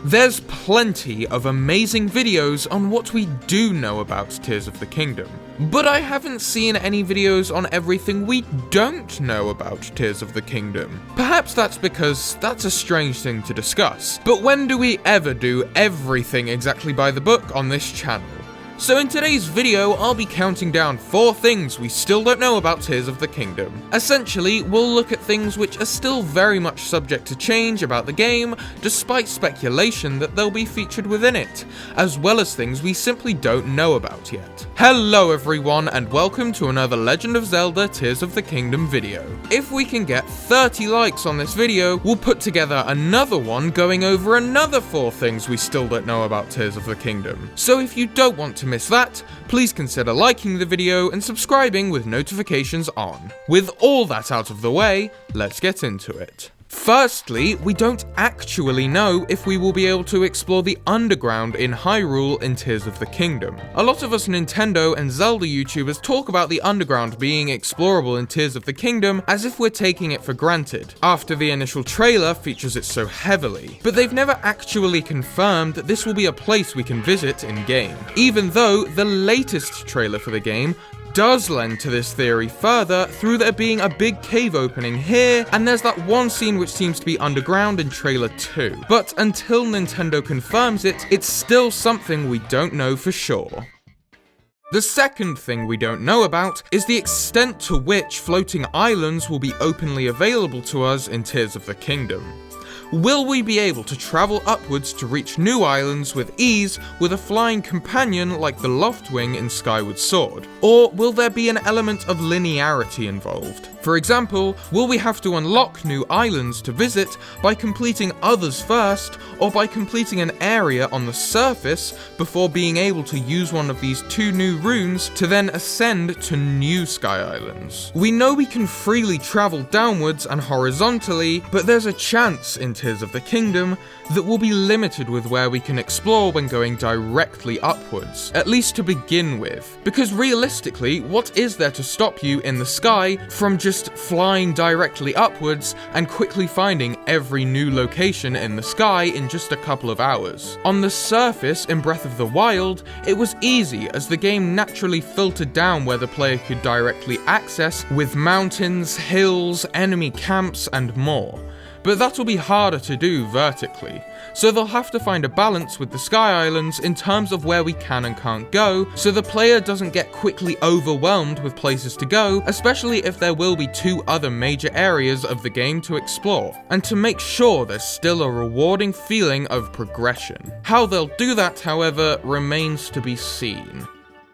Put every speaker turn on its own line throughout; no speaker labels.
There's plenty of amazing videos on what we do know about Tears of the Kingdom, but I haven't seen any videos on everything we don't know about Tears of the Kingdom. Perhaps that's because that's a strange thing to discuss, but when do we ever do everything exactly by the book on this channel? So in today's video, I'll be counting down 4 things we still don't know about Tears of the Kingdom. Essentially, we'll look at things which are still very much subject to change about the game, despite speculation that they'll be featured within it, as well as things we simply don't know about yet. Hello everyone, and welcome to another Legend of Zelda Tears of the Kingdom video. If we can get 30 likes on this video, we'll put together another one going over another 4 things we still don't know about Tears of the Kingdom. So if you don't want to miss that, please consider liking the video and subscribing with notifications on. With all that out of the way, let's get into it. Firstly, we don't actually know if we will be able to explore the underground in Hyrule in Tears of the Kingdom. A lot of us Nintendo and Zelda YouTubers talk about the underground being explorable in Tears of the Kingdom as if we're taking it for granted, after the initial trailer features it so heavily. But they've never actually confirmed that this will be a place we can visit in-game, even though the latest trailer for the game does lend to this theory further through there being a big cave opening here, and there's that one scene which seems to be underground in trailer 2. But until Nintendo confirms it, it's still something we don't know for sure. The second thing we don't know about is the extent to which floating islands will be openly available to us in Tears of the Kingdom. Will we be able to travel upwards to reach new islands with ease with a flying companion like the Loftwing in Skyward Sword? Or will there be an element of linearity involved? For example, will we have to unlock new islands to visit by completing others first, or by completing an area on the surface before being able to use one of these 2 new runes to then ascend to new Sky Islands? We know we can freely travel downwards and horizontally, but there's a chance in Tears of the Kingdom that will be limited with where we can explore when going directly upwards, at least to begin with. Because realistically, what is there to stop you in the sky from just flying directly upwards and quickly finding every new location in the sky in just a couple of hours? On the surface in Breath of the Wild, it was easy as the game naturally filtered down where the player could directly access with mountains, hills, enemy camps, and more. But that'll be harder to do vertically, so they'll have to find a balance with the Sky Islands in terms of where we can and can't go, so the player doesn't get quickly overwhelmed with places to go, especially if there will be 2 other major areas of the game to explore, and to make sure there's still a rewarding feeling of progression. How they'll do that, however, remains to be seen.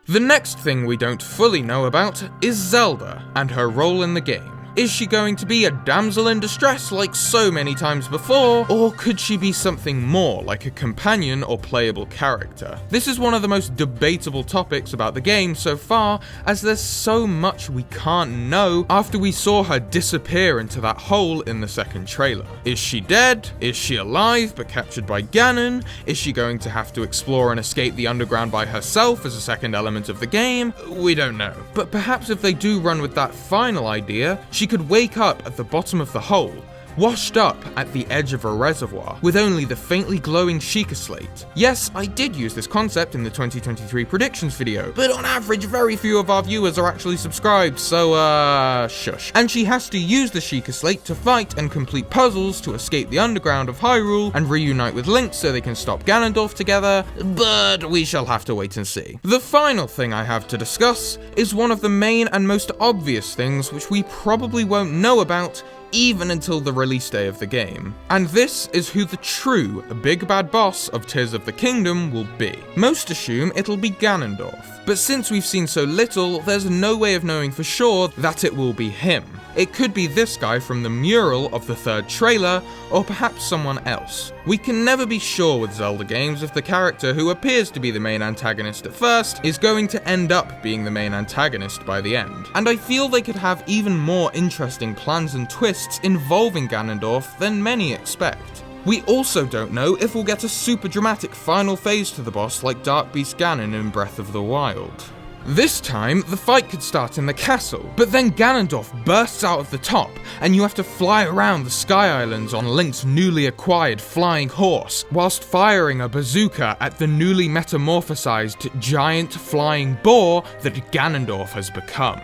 The next thing we don't fully know about is Zelda and her role in the game. Is she going to be a damsel in distress like so many times before, or could she be something more like a companion or playable character? This is one of the most debatable topics about the game so far, as there's so much we can't know after we saw her disappear into that hole in the second trailer. Is she dead? Is she alive but captured by Ganon? Is she going to have to explore and escape the underground by herself as a second element of the game? We don't know. But perhaps if they do run with that final idea, she could wake up at the bottom of the hole, washed up at the edge of a reservoir, with only the faintly glowing Sheikah Slate. Yes, I did use this concept in the 2023 predictions video, but on average very few of our viewers are actually subscribed, so shush. And she has to use the Sheikah Slate to fight and complete puzzles to escape the underground of Hyrule and reunite with Link so they can stop Ganondorf together, but we shall have to wait and see. The final thing I have to discuss is one of the main and most obvious things which we probably won't know about even until the release day of the game. And this is who the true big bad boss of Tears of the Kingdom will be. Most assume it'll be Ganondorf, but since we've seen so little, there's no way of knowing for sure that it will be him. It could be this guy from the mural of the 3rd trailer, or perhaps someone else. We can never be sure with Zelda games if the character who appears to be the main antagonist at first is going to end up being the main antagonist by the end. And I feel they could have even more interesting plans and twists involving Ganondorf than many expect. We also don't know if we'll get a super dramatic final phase to the boss like Dark Beast Ganon in Breath of the Wild. This time, the fight could start in the castle, but then Ganondorf bursts out of the top, and you have to fly around the Sky Islands on Link's newly acquired flying horse, whilst firing a bazooka at the newly metamorphosized giant flying boar that Ganondorf has become.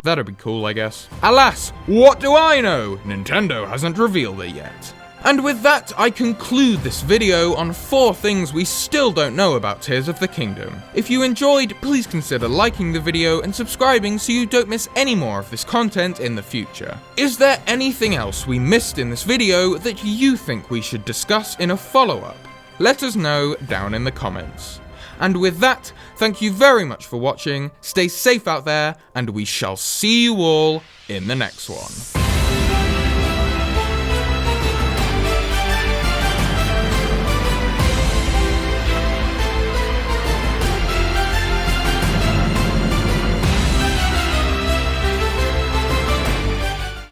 That'd be cool, I guess. Alas, what do I know? Nintendo hasn't revealed it yet. And with that, I conclude this video on 4 things we still don't know about Tears of the Kingdom. If you enjoyed, please consider liking the video and subscribing so you don't miss any more of this content in the future. Is there anything else we missed in this video that you think we should discuss in a follow-up? Let us know down in the comments. And with that, thank you very much for watching, stay safe out there, and we shall see you all in the next one.